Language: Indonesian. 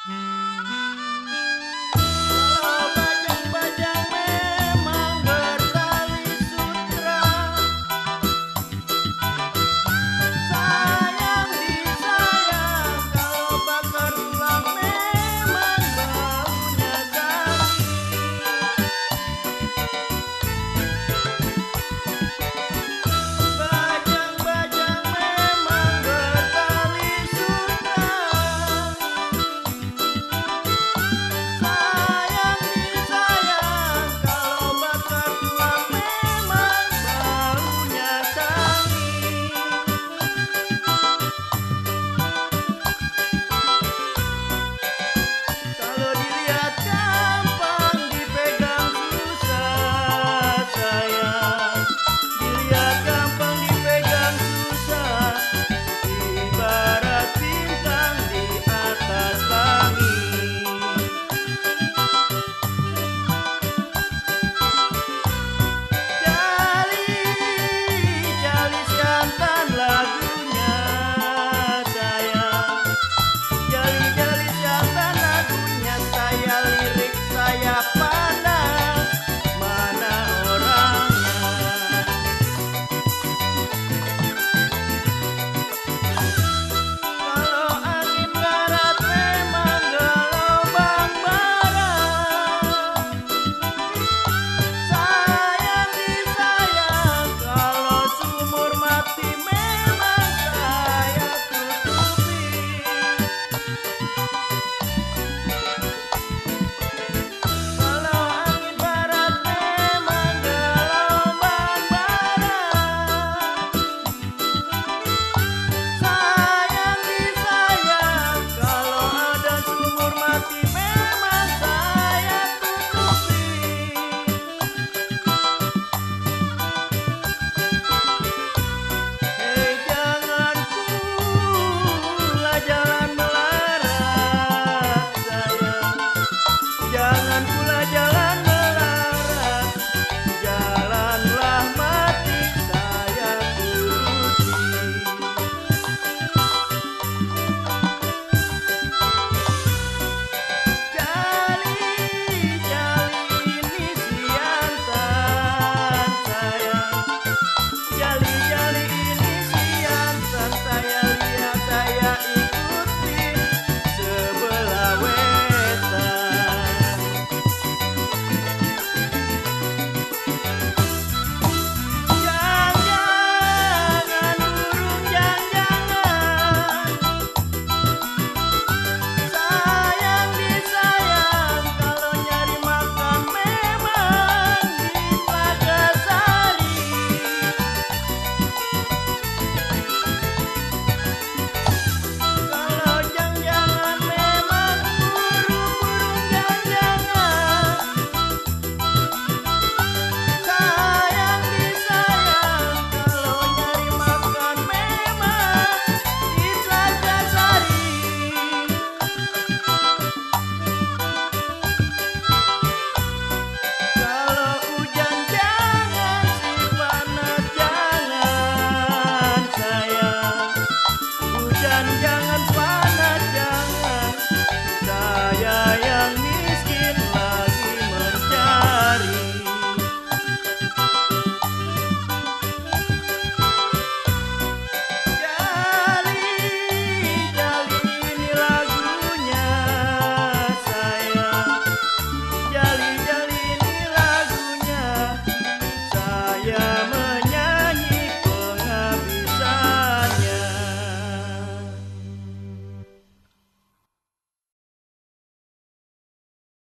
Kalau bajang-bajang memang bertali sutra, sayang disayang. Kalau bakar tulang memang baunya garing. Bajang-bajang memang bertali sutra, sayang disayang. Kalau bakar tulang memang baunya garing. Kalau dilihat gampang, dipegang susah, sayang. Dilihat gampang, dipegang susah. Ibarat bintang di atas langit. Jali, jali jantan lagunya, sayang. Jali-jali siapa lagunya, saya lirik, saya pandang, mana orangnya. Kalau angin barat memang gelombang barat, sayang disayang. Kalau sumur mati memang saya tutupi. Kalau angin barat memang gelombang barat, sayang disayang. Kalau ada sumur mati memang saya tutupi. Hei, jangan pula jalan melarat, sayang. Jangan pula jalan melarat, jalanlah mati saya turuti. Jali-jali ini siantan, sayang. Jali-jali ini siantan, saya lihat, saya ikuti sebelah wetan. Jangan-jangan burung, jangan-jangan, sayang disayang. Kalau nyari makan memang di Tlaga Sari. Kalau jangan-jangan memang burung-burung, jangan-jangan, sayang disayang. Kalau nyari makan memang di Tlaga Sari. Kalau hujan jangan, si panas jangan, sayang. Hujan jangan.